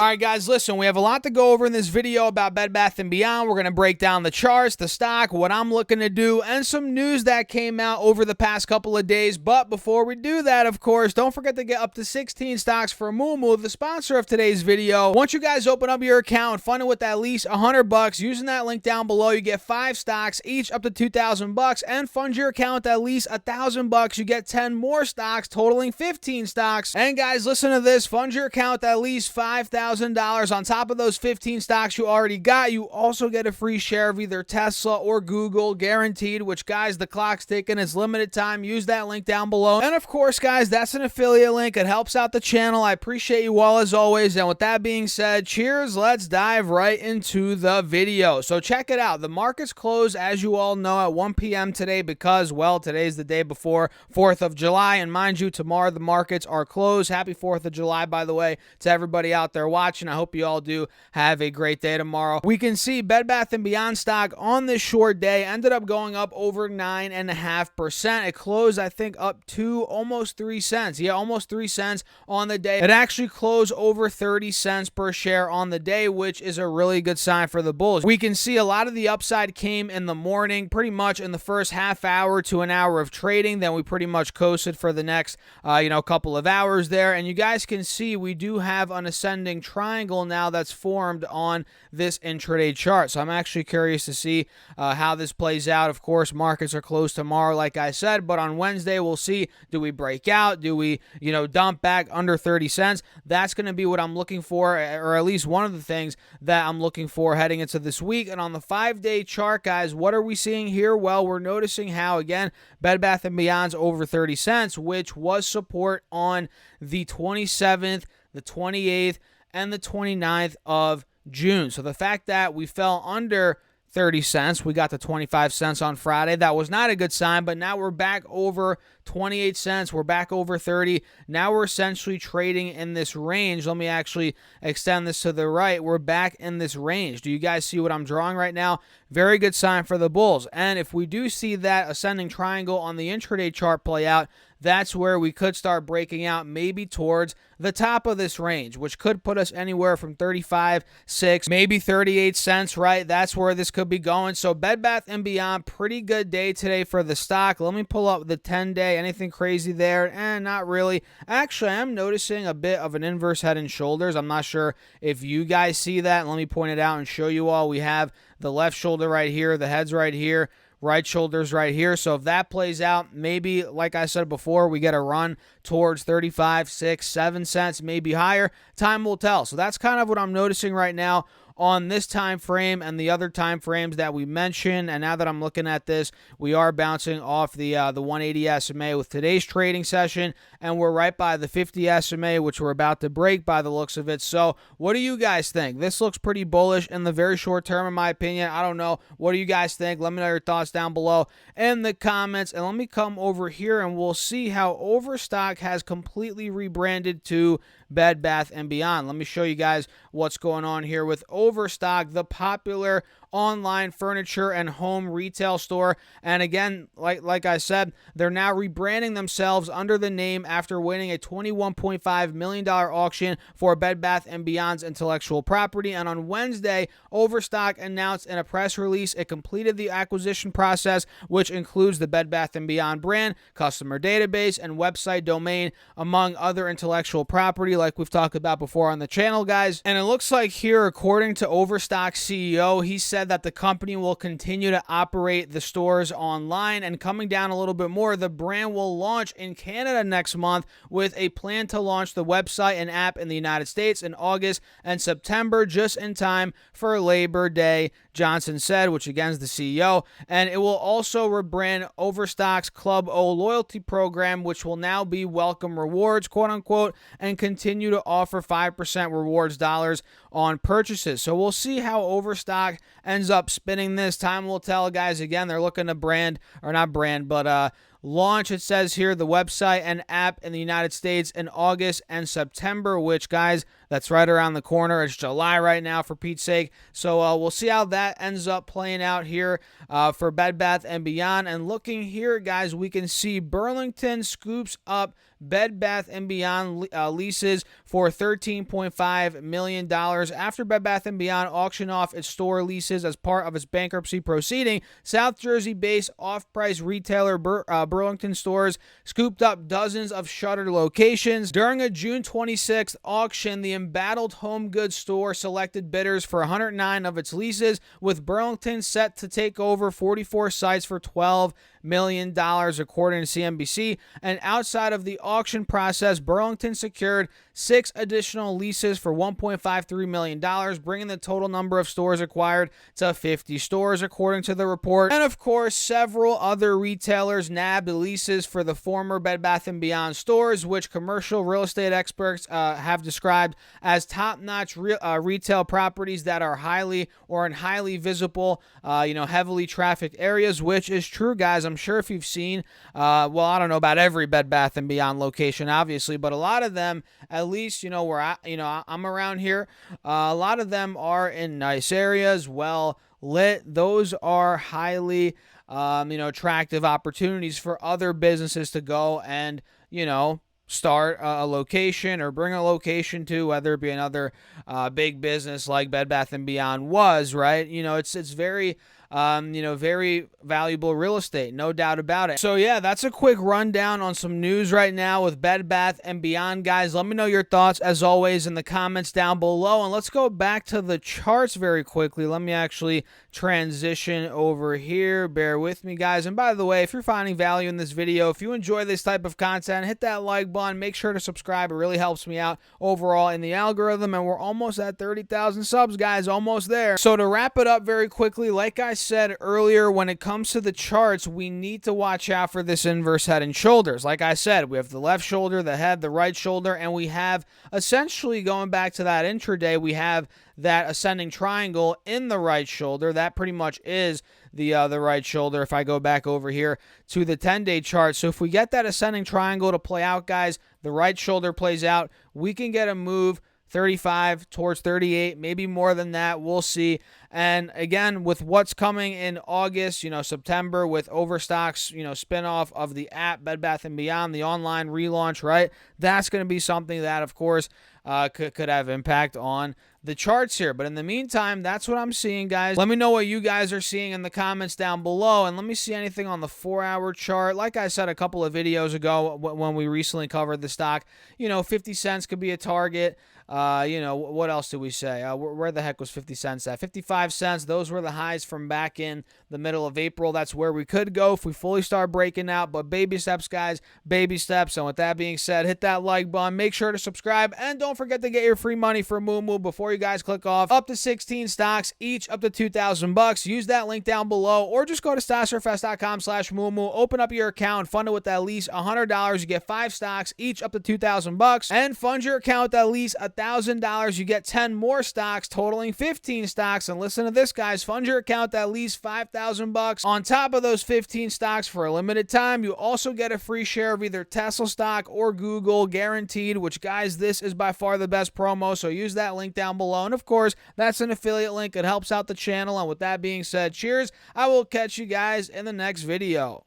right, guys, listen, we have a lot to go over in this video about Bed Bath & Beyond. We're going to break down the charts, the stock, what I'm looking to do, and some news that came out over the past couple of days. But before we do that, of course, don't forget to get up to 16 stocks for Moomoo, the sponsor of today's video. Once you guys open up your account and fund it with at least $100, using that link down below, you get 5 stocks, each up to $2,000, and fund your account with at least $1,000. You get 10 more stocks, totaling 15 stocks. And guys, listen to this, fund your account with at least $5,000 on top of those 15 stocks you already got. You also get a free share of either Tesla or Google, guaranteed, which, guys, the clock's ticking. It's limited time. Use that link down below. And of course, guys, that's an affiliate link. It helps out the channel. I appreciate you all as always. And with that being said, cheers. Let's dive right into the video. So check it out. The markets close, as you all know, at 1 p.m. today because, well, today's the day before 4th of July. And mind you, tomorrow the markets are closed. Happy 4th of July, by the way, to everybody out there watching. I hope you all do have a great day tomorrow. We can see Bed Bath & Beyond stock on this short day ended up going up over 9.5%. It closed, I think, up to almost 3 cents. Yeah, almost 3 cents on the day. It actually closed over 30 cents per share on the day, which is a really good sign for the bulls. We can see a lot of the upside came in the morning, pretty much in the first half hour to an hour of trading. Then we pretty much coasted for the next, couple of hours there. And you guys can see we do have an ascending triangle now that's formed on this intraday chart. So I'm actually curious to see how this plays out. Of course, markets are closed tomorrow, like I said, but on Wednesday, we'll see, do we break out? Do we, dump back under 30 cents? That's going to be what I'm looking for, or at least one of the things that I'm looking for heading into this week. And on the 5-day chart, guys, what are we seeing here? Well, we're noticing how, again, Bed Bath & Beyond's over 30 cents, which was support on the 27th, the 28th, and the 29th of June. So the fact that we fell under 30 cents, we got to 25 cents on Friday, that was not a good sign, but now we're back over 28 cents. We're back over 30. Now we're essentially trading in this range. Let me actually extend this to the right. We're back in this range. Do you guys see what I'm drawing right now? Very good sign for the bulls. And if we do see that ascending triangle on the intraday chart play out, that's where we could start breaking out maybe towards the top of this range, which could put us anywhere from 35.6, maybe 38 cents, right? That's where this could be going. So Bed Bath & Beyond, pretty good day today for the stock. Let me pull up the 10-day. Anything crazy there? Not really. Actually, I'm noticing a bit of an inverse head and shoulders. I'm not sure if you guys see that. Let me point it out and show you all. We have the left shoulder right here, the head's right here, right shoulder's right here. So if that plays out, maybe, like I said before, we get a run towards 35, 6, 7 cents, maybe higher. Time will tell. So that's kind of what I'm noticing right now on this time frame and the other time frames that we mentioned. And now that I'm looking at this, we are bouncing off the 180 SMA with today's trading session, and we're right by the 50 SMA, which we're about to break by the looks of it. So what do you guys think? This looks pretty bullish in the very short term, in my opinion. I don't know. What do you guys think? Let me know your thoughts down below in the comments. And let me come over here and we'll see how Overstock has completely rebranded to Bed Bath & Beyond. Let me show you guys what's going on here with Overstock, the popular online furniture and home retail store. And again, like I said, they're now rebranding themselves under the name after winning a $21.5 million auction for Bed Bath & Beyond's intellectual property. And on Wednesday, Overstock announced in a press release it completed the acquisition process, which includes the Bed Bath & Beyond brand, customer database, and website domain, among other intellectual property like we've talked about before on the channel, guys. And it looks like here, according to Overstock's CEO, he said that the company will continue to operate the stores online, and coming down a little bit more, the brand will launch in Canada next month with a plan to launch the website and app in the United States in August and September, just in time for Labor Day, Johnson said, which again is the CEO. And it will also rebrand Overstock's Club O loyalty program, which will now be Welcome Rewards, quote unquote, and continue to offer 5% rewards dollars on purchases. So we'll see how Overstock ends up spinning this. Time will tell, guys. Again, they're looking to launch, it says here, the website and app in the United States in August and September, which, guys, that's right around the corner. It's July right now, for Pete's sake. So we'll see how that ends up playing out here for Bed Bath & Beyond. And looking here, guys, we can see Burlington scoops up Bed Bath & Beyond leases for $13.5 million after Bed Bath & Beyond auctioned off its store leases as part of its bankruptcy proceeding. South Jersey-based off-price retailer Burlington Stores scooped up dozens of shuttered locations. During a June 26th auction, the embattled home goods store selected bidders for 109 of its leases, with Burlington set to take over 44 sites for $12 million, according to CNBC. And outside of the auction process, Burlington secured 6 additional leases for $1.53 million, bringing the total number of stores acquired to 50 stores, according to the report. And of course, several other retailers nabbed leases for the former Bed Bath & Beyond stores, which commercial real estate experts have described as top-notch retail properties that are highly visible, heavily trafficked areas, which is true, guys. I'm sure if you've seen, well, I don't know about every Bed Bath & Beyond location, obviously, but a lot of them, at least, where I'm around here, a lot of them are in nice areas, well lit. Those are highly, attractive opportunities for other businesses to go and, start a location or bring a location to, whether it be another big business like Bed Bath & Beyond was, right? It's very, very valuable real estate, no doubt about it. So yeah, that's a quick rundown on some news right now with Bed Bath & Beyond, guys. Let me know your thoughts, as always, in the comments down below. And let's go back to the charts very quickly. Let me actually transition over here. Bear with me, guys. And by the way, if you're finding value in this video, if you enjoy this type of content, hit that like button. Make sure to subscribe. It really helps me out overall in the algorithm. And we're almost at 30,000 subs, guys. Almost there. So to wrap it up very quickly, like I said earlier, when it comes to the charts, we need to watch out for this inverse head and shoulders. Like I said, we have the left shoulder, the head, the right shoulder, and we have, essentially, going back to that intraday, we have that ascending triangle in the right shoulder. That pretty much is the right shoulder if I go back over here to the 10-day chart. So if we get that ascending triangle to play out, guys, the right shoulder plays out, we can get a move 35 towards 38, maybe more than that. We'll see. And again, with what's coming in August, September, with Overstock's, spinoff of the app Bed Bath & Beyond, the online relaunch, right? That's going to be something that, of course, could have impact on the charts here. But in the meantime, that's what I'm seeing, guys. Let me know what you guys are seeing in the comments down below, and let me see anything on the 4-hour chart. Like I said a couple of videos ago when we recently covered the stock, 50 cents could be a target. What else did we say? Where the heck was 50 cents at? 55 cents. Those were the highs from back in the middle of April. That's where we could go if we fully start breaking out. But baby steps, guys. Baby steps. And with that being said, hit that like button. Make sure to subscribe. And don't forget to get your free money for Moo before you guys click off. Up to 16 stocks, each up to $2,000. Use that link down below. Or just go to StockSurfest.com/Moo. Open up your account. Fund it with at least $100. You get 5 stocks, each up to $2,000. And fund your account with at least $1,000. You get 10 more stocks, totaling 15 stocks. And listen to this, guys. Fund your account at least $5,000. On top of those 15 stocks for a limited time, you also get a free share of either Tesla stock or Google, guaranteed, which, guys, this is by far the best promo. So use that link down below. And of course, that's an affiliate link. It helps out the channel. And with that being said, cheers. I will catch you guys in the next video.